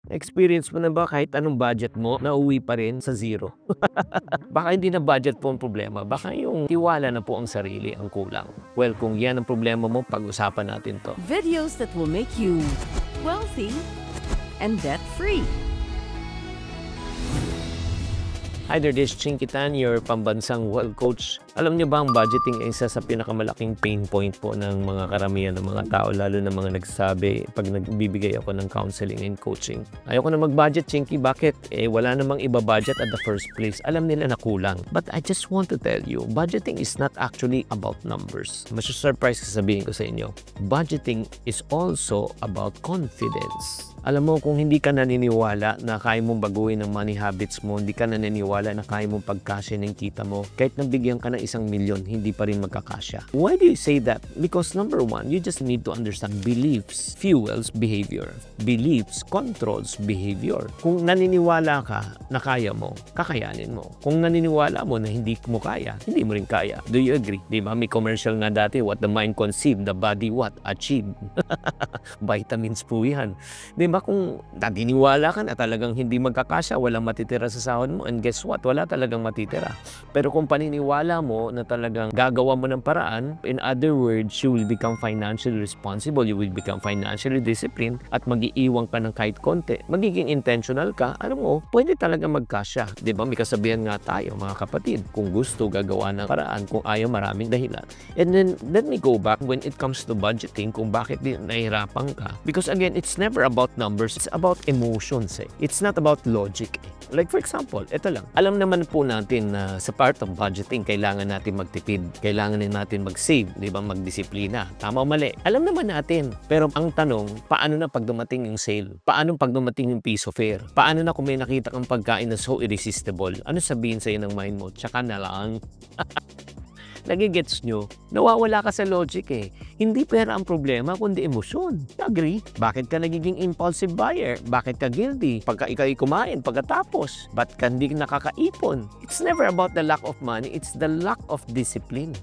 Experience mo na ba kahit anong budget mo, nauwi pa rin sa zero? Baka hindi na budget po ang problema, baka yung tiwala na po ang sarili ang kulang. Well, kung yan ang problema mo, pag-usapan natin to. Videos that will make you wealthy and debt-free. Hi there, this is Chinky Tan, your pambansang wealth coach. Alam niyo ba ang budgeting ay isa sa pinakamalaking pain point po ng mga karamihan ng mga tao, lalo na mga nagsasabi pag nagbibigay ako ng counseling and coaching. Ayoko na mag-budget, Chinky. Bakit? Wala namang iba budget at the first place. Alam nila na kulang. But I just want to tell you, budgeting is not actually about numbers. Masu-surprise sasabihin ko sa inyo. Budgeting is also about confidence. Alam mo, kung hindi ka naniniwala na kaya mong baguhin ang money habits mo, hindi ka naniniwala na kaya mong pagkasya ng kita mo, kahit nabigyan ka ng 1 milyon, hindi pa rin magkakasya. Why do you say that? Because number one, you just need to understand beliefs fuels behavior. Beliefs controls behavior. Kung naniniwala ka na kaya mo, kakayanin mo. Kung naniniwala mo na hindi mo kaya, hindi mo rin kaya. Do you agree? Di ba? May commercial nga dati, what the mind conceived, the body what? Achieve. Vitamins po yan. Di ba, kung naniniwala ka na talagang hindi magkakasya, walang matitira sa sahod mo, and guess what? Wala talagang matitira. Pero kung paniniwala mo na talagang gagawa mo ng paraan, in other words, you will become financially responsible, you will become financially disciplined, at mag-iiwan ka ng kahit konti, magiging intentional ka, alam mo, pwede talaga magkasya. Di ba? May kasabihan nga tayo, mga kapatid, kung gusto, gagawa ng paraan, kung ayaw, maraming dahilan. And then, let me go back when it comes to budgeting, kung bakit nahihirapan ka. Because again, it's never about numbers, it's about emotions. It's not about logic. Like for example, ito lang. Alam naman po natin na sa part of budgeting, kailangan natin magtipid. Kailangan din natin mag-save, di ba? Magdisiplina. Tama o mali? Alam naman natin. Pero ang tanong, paano na pag dumating yung sale? Paano pag dumating yung piso fare? Paano na kung may nakita kang pagkain na so irresistible? Ano sabihin sa'yo ng mind mo? Tsaka na lang. Nagigets nyo? Nawawala ka sa logic eh. Hindi pera ang problema, kundi emosyon. Agree? Bakit ka nagiging impulsive buyer? Bakit ka guilty? Pagka ikaw'y kumain, pagkatapos, ba't ka hindi nakakaipon? It's never about the lack of money, it's the lack of discipline.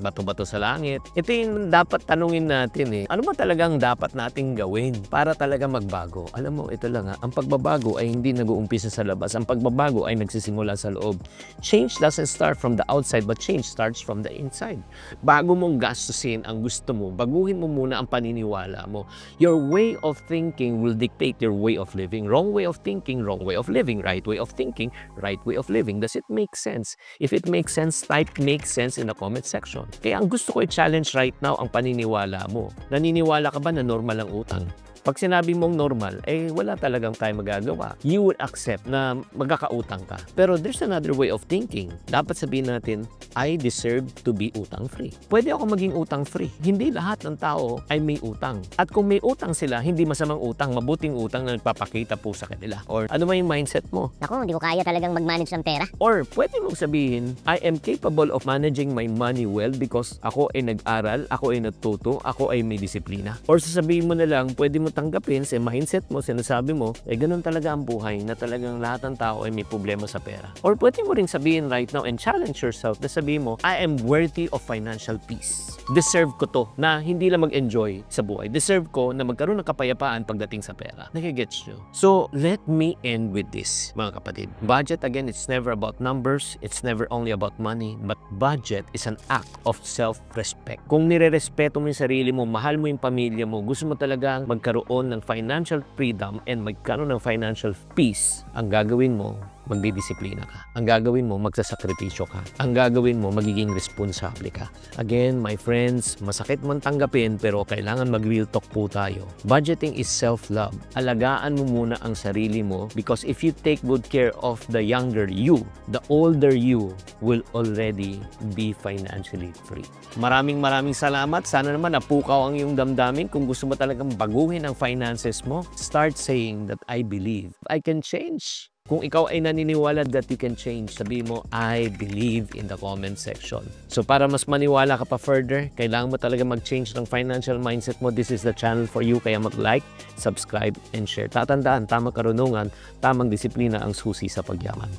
Bato-bato sa langit. Ito yung dapat tanungin natin eh. Ano ba talagang dapat nating gawin para talaga magbago? Alam mo, ito lang ha, ang pagbabago ay hindi nag-uumpisa sa labas. Ang pagbabago ay nagsisimula sa loob. Change doesn't start from the outside, but change starts from the inside. Bago mong gastusin ang gusto mo, baguhin mo muna ang paniniwala mo. Your way of thinking will dictate your way of living. Wrong way of thinking, wrong way of living. Right way of thinking, right way of living. Does it make sense? If it makes sense, type makes sense in the comment section. Kaya ang gusto ko i-challenge right now ang paniniwala mo. Naniniwala ka ba na normal ang utang? Pag sinabi mong normal, wala talagang tayo magagawa. You would accept na magkakautang ka. Pero there's another way of thinking. Dapat sabihin natin, I deserve to be utang-free. Pwede ako maging utang-free. Hindi lahat ng tao ay may utang. At kung may utang sila, hindi masamang utang, mabuting utang na nagpapakita po sa kanila. Or ano man yung mindset mo? Ako, hindi ko kaya talagang mag-manage ng pera. Or pwede mong sabihin, I am capable of managing my money well because ako ay nag-aral, ako ay natuto, ako ay may disiplina. Or sasabihin mo na lang, pwede mo tanggapin sa mindset mo, sinasabi mo, ganun talaga ang buhay na talagang lahat ng tao ay may problema sa pera. Or pwede mo ring sabihin right now and challenge yourself na sabihin mo, I am worthy of financial peace. Deserve ko to na hindi lang mag-enjoy sa buhay. Deserve ko na magkaroon ng kapayapaan pagdating sa pera. Nakigets nyo? So, let me end with this, mga kapatid. Budget, again, it's never about numbers. It's never only about money. But budget is an act of self-respect. Kung nire-respeto mo yung sarili mo, mahal mo yung pamilya mo, gusto mo talagang magkaroon ng financial freedom and magkaroon ng financial peace, ang gagawin mo, magdidisiplina ka. Ang gagawin mo, magsasakripisyo ka. Ang gagawin mo, magiging responsable ka. Again, my friends, masakit man tanggapin pero kailangan mag-real talk po tayo. Budgeting is self-love. Alagaan mo muna ang sarili mo because if you take good care of the younger you, the older you will already be financially free. Maraming salamat. Sana naman napukaw ang iyong damdamin. Kung gusto mo talagang baguhin ang finances mo, start saying that I believe I can change. Kung ikaw ay naniniwala that you can change, sabi mo, I believe in the comment section. So para mas maniwala ka pa further, kailangan mo talaga mag-change ng financial mindset mo. This is the channel for you. Kaya mag-like, subscribe, and share. Tatandaan, tamang karunungan, tamang disiplina ang susi sa pagyaman.